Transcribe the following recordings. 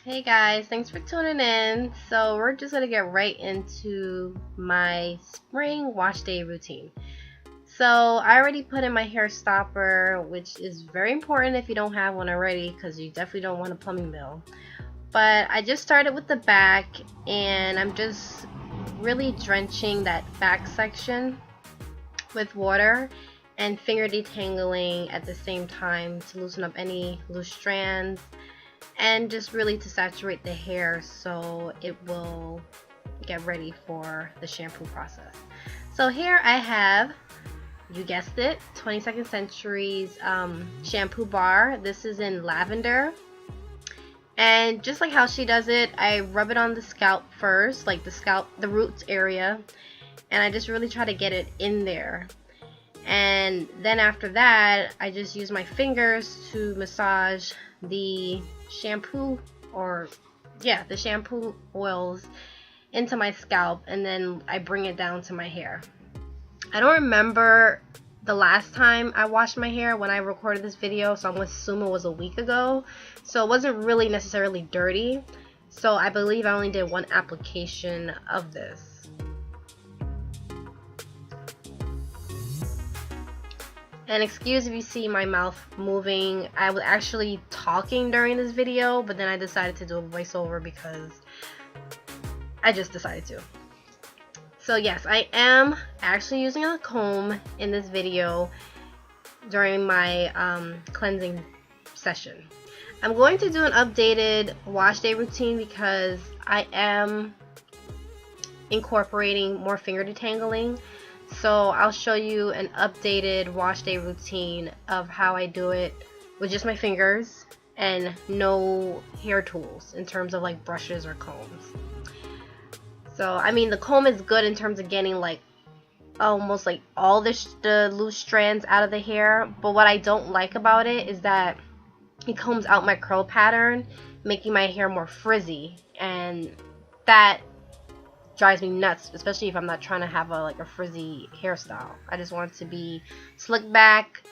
Hey guys, thanks for tuning in. So we're just gonna get right into my spring wash day routine. So I already put in my hair stopper, which is very important if you don't have one already, because you definitely don't want a plumbing bill. But I just started with the back, and I'm just really drenching that back section with water and finger detangling at the same time to loosen up any loose strands and just really to saturate the hair so it will get ready for the shampoo process. So here I have, you guessed it, 22nd Century's Shampoo Bar. This is in lavender. And just like how she does it, I rub it on the scalp first, like the roots area, and I just really try to get it in there. And then after that, I just use my fingers to massage the shampoo the shampoo oils into my scalp, and then I bring it down to my hair. I don't remember the last time I washed my hair when I recorded this video, so I'm going to assume it was a week ago. So it wasn't really necessarily dirty. So I believe I only did one application of this. And excuse if you see my mouth moving. I was actually talking during this video, but then I decided to do a voiceover because I just decided to. So yes, I am actually using a comb in this video during my cleansing session. I'm going to do an updated wash day routine because I am incorporating more finger detangling. So I'll show you an updated wash day routine of how I do it with just my fingers and no hair tools in terms of like brushes or combs. So I mean, the comb is good in terms of getting like almost like all the loose strands out of the hair, but what I don't like about it is that it combs out my curl pattern, making my hair more frizzy, and that drives me nuts, especially if I'm not trying to have a frizzy hairstyle. I just want it to be slick back,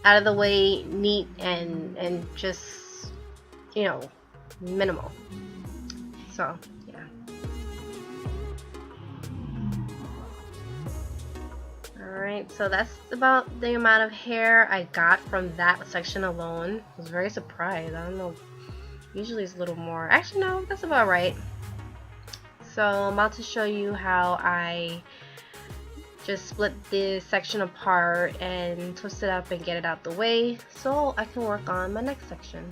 out of the way, neat, and just, you know, minimal. So yeah. Alright, so that's about the amount of hair I got from that section alone. I was very surprised. I don't know, usually it's a little more. Actually no, that's about right. So I'm about to show you how I just split this section apart and twist it up and get it out the way so I can work on my next section.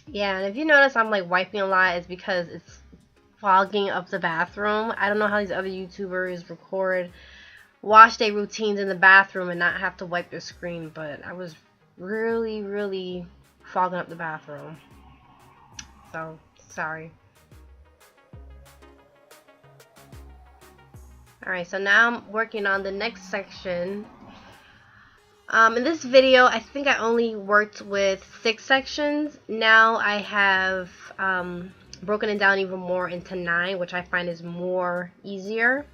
Yeah, and if you notice I'm like wiping a lot, it's because it's fogging up the bathroom. I don't know how these other YouTubers record wash day routines in the bathroom and not have to wipe their screen, but I was really fogging up the bathroom. So, sorry. Alright, so now I'm working on the next section. In this video, I think I only worked with 6 sections. Now I have broken it down even more into 9, which I find is more easier.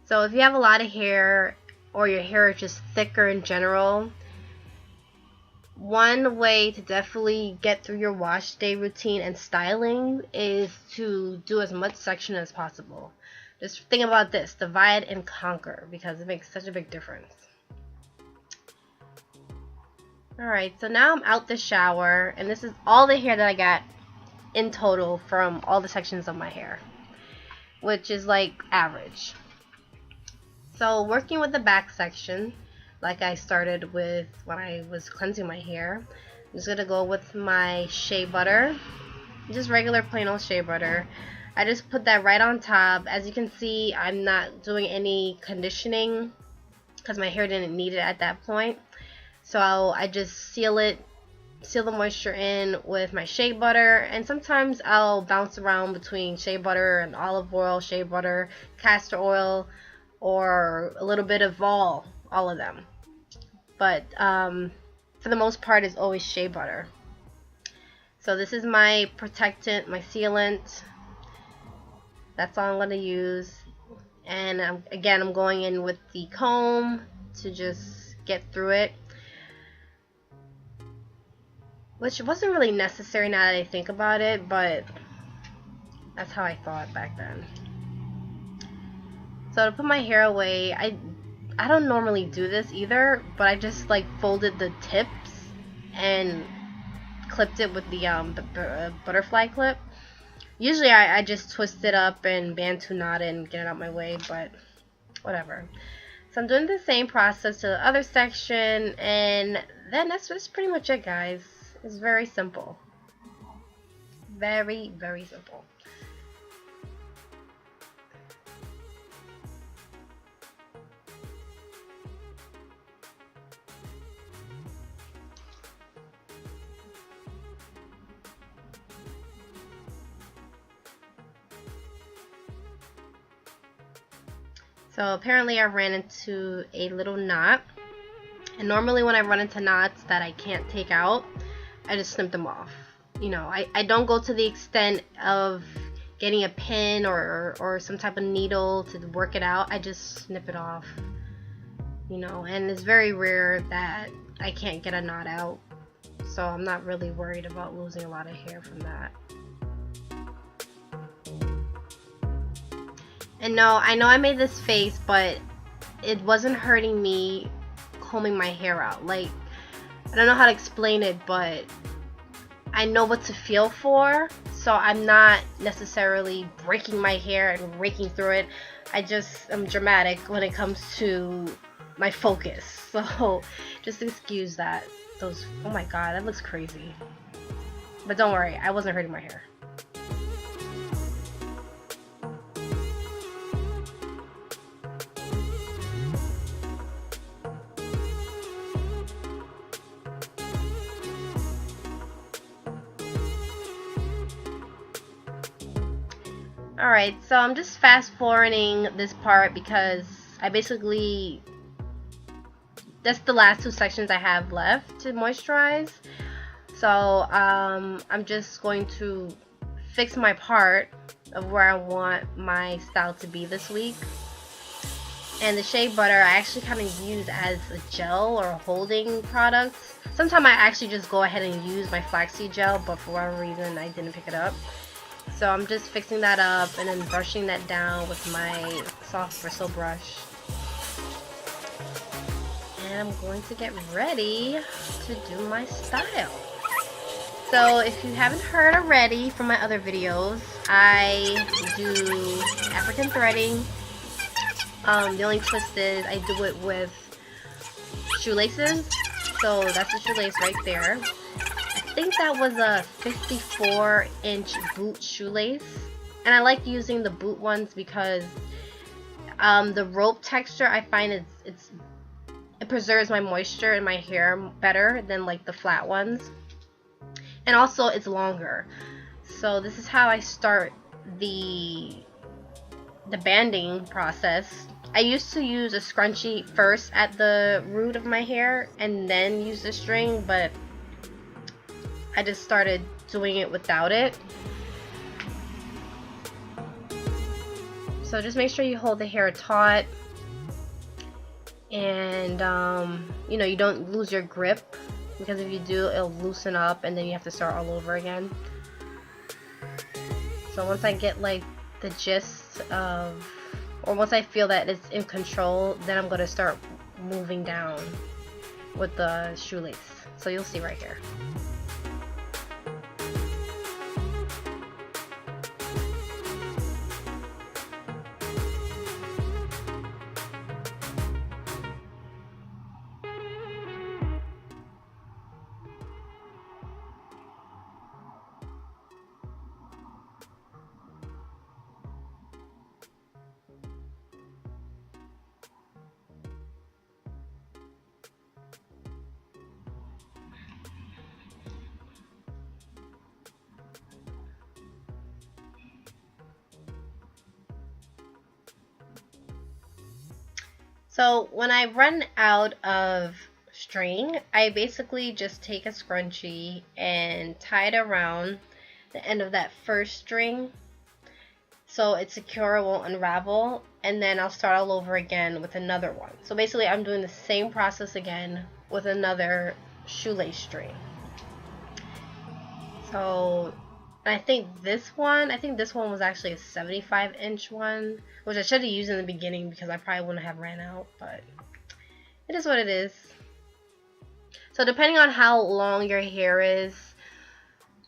So if you have a lot of hair, or your hair is just thicker in general, one way to definitely get through your wash day routine and styling is to do as much section as possible. Just think about this, divide and conquer, because it makes such a big difference. Alright, so now I'm out the shower, and this is all the hair that I got in total from all the sections of my hair, which is like average. So working with the back section, like I started with when I was cleansing my hair, I'm just going to go with my shea butter, just regular plain old shea butter. I just put that right on top. As you can see, I'm not doing any conditioning because my hair didn't need it at that point. So I just seal it seal the moisture in with my shea butter, and sometimes I'll bounce around between shea butter and olive oil, shea butter, castor oil, or a little bit of all of them. But for the most part, it's always shea butter. So this is my protectant, my sealant. That's all I'm going to use. And again, I'm going in with the comb to just get through it, which wasn't really necessary now that I think about it, but that's how I thought back then. So to put my hair away, I don't normally do this either, but I just like folded the tips and clipped it with the butterfly clip. Usually I just twist it up and bantu knot it and get it out my way, but whatever. So I'm doing the same process to the other section, and then that's pretty much it, guys. It's very simple. Very, very simple. So apparently I ran into a little knot, and normally when I run into knots that I can't take out, I just snip them off. You know, I don't go to the extent of getting a pin or some type of needle to work it out. I just snip it off, you know, and it's very rare that I can't get a knot out, so I'm not really worried about losing a lot of hair from that. And no, I know I made this face, but it wasn't hurting me combing my hair out. Like, I don't know how to explain it, but I know what to feel for, so I'm not necessarily breaking my hair and raking through it. I just am dramatic when it comes to my focus, so just excuse that. Those, oh my god, that looks crazy. But don't worry, I wasn't hurting my hair. Alright, so I'm just fast forwarding this part because that's the last two sections I have left to moisturize. So I'm just going to fix my part of where I want my style to be this week. And the shea butter I actually kind of use as a gel or a holding product. Sometimes I actually just go ahead and use my flaxseed gel, but for whatever reason I didn't pick it up. So I'm just fixing that up and then brushing that down with my soft bristle brush. And I'm going to get ready to do my style. So if you haven't heard already from my other videos, I do African threading. The only twist is I do it with shoelaces. So that's the shoelace right there. I think that was a 54-inch boot shoelace, and I like using the boot ones because the rope texture I find it preserves my moisture in my hair better than like the flat ones, and also it's longer. So this is how I start the banding process. I used to use a scrunchie first at the root of my hair and then use the string, but I just started doing it without it. So just make sure you hold the hair taut, and you know, you don't lose your grip, because if you do, it'll loosen up and then you have to start all over again. So once I get like the gist of, or once I feel that it's in control, then I'm going to start moving down with the shoelace. So you'll see right here. So when I run out of string, I basically just take a scrunchie and tie it around the end of that first string so it's secure, it won't unravel, and then I'll start all over again with another one. So basically I'm doing the same process again with another shoelace string. So I think this one was actually a 75-inch one, which I should have used in the beginning because I probably wouldn't have ran out, but it is what it is. So depending on how long your hair is,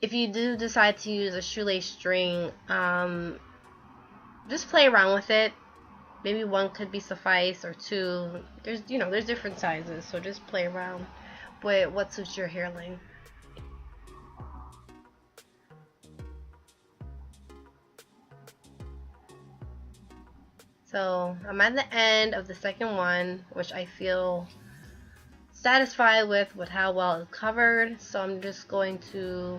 if you do decide to use a shoelace string, just play around with it. Maybe one could be suffice, or two. There's different sizes, so just play around with what suits your hair length. So I'm at the end of the second one, which I feel satisfied with how well it's covered. So I'm just going to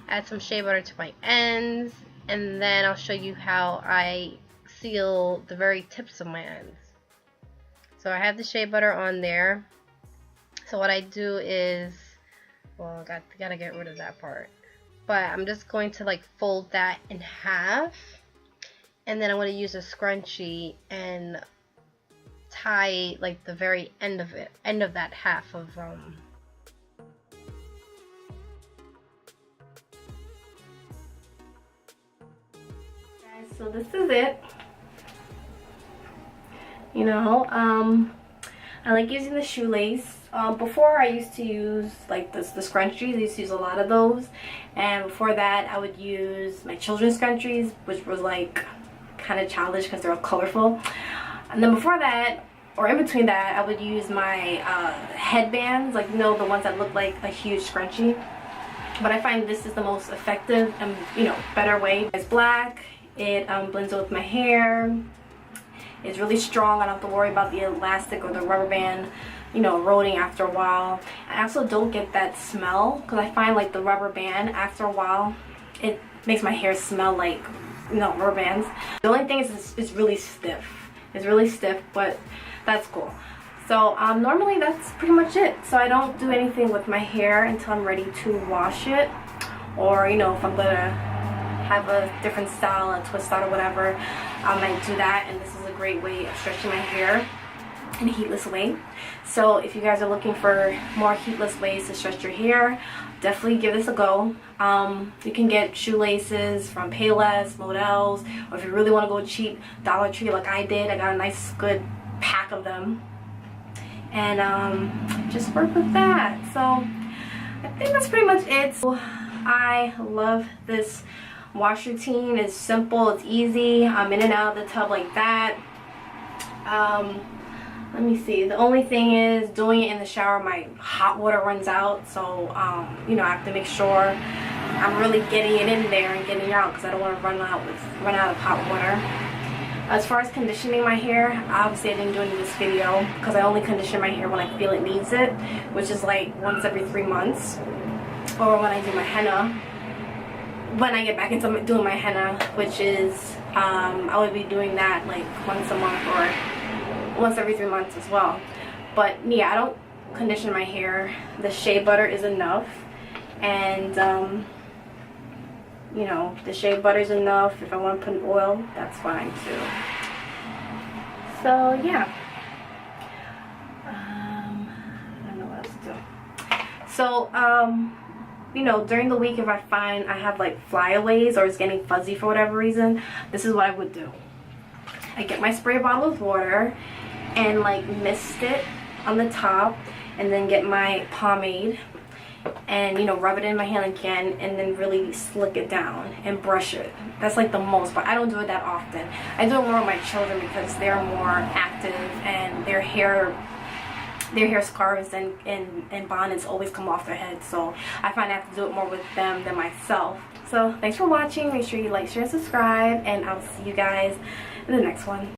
add some shea butter to my ends, and then I'll show you how I seal the very tips of my ends. So I have the shea butter on there. So what I do is, well, I gotta get rid of that part, but I'm just going to like fold that in half, and then I'm going to use a scrunchie and tie like the very end of that half of So this is it. I like using the shoelace. Before I used to use like the scrunchies. I used to use a lot of those, and before that I would use my children's scrunchies, which was like kind of childish because they're all colorful. And then before that, or in between that, I would use my headbands, like the ones that look like a huge scrunchie. But I find this is the most effective and better way. It's black. It blends in with my hair. It's really strong. I don't have to worry about the elastic or the rubber band, eroding after a while. I also don't get that smell because I find like the rubber band after a while, it makes my hair smell like rubber bands. The only thing is it's really stiff. It's really stiff, but that's cool. So normally that's pretty much it. So I don't do anything with my hair until I'm ready to wash it, or if I'm gonna have a different style, a twist out or whatever, I might do that. And this is a great way of stretching my hair in a heatless way. So if you guys are looking for more heatless ways to stretch your hair, definitely give this a go. You can get shoelaces from Payless, Models, or if you really want to go cheap, Dollar Tree like I did. I got a nice good pack of them, and just work with that. So I think that's pretty much it. So I love this wash routine. It's simple, it's easy. I'm in and out of the tub like that. Let me see, the only thing is doing it in the shower, my hot water runs out, so I have to make sure I'm really getting it in there and getting it out, because I don't want to run out of hot water. As far as conditioning my hair, obviously I didn't do it in this video because I only condition my hair when I feel it needs it, which is like once every 3 months, or when I do my henna. When I get back into doing my henna, which is I would be doing that like once a month or once every 3 months as well. But yeah, I don't condition my hair. The shea butter is enough, and the shea butter is enough. If I want to put in oil, that's fine too. So yeah, I don't know what else to do. So during the week, if I find I have like flyaways or it's getting fuzzy for whatever reason, this is what I would do. I get my spray bottle of water and like mist it on the top, and then get my pomade and rub it in my hand again, and then really slick it down and brush it. That's like the most, but I don't do it that often. I do it more with my children because they're more active and their hair scarves and bonnets always come off their heads, so I find I have to do it more with them than myself. So thanks for watching. Make sure you like, share, and subscribe, and I'll see you guys in the next one.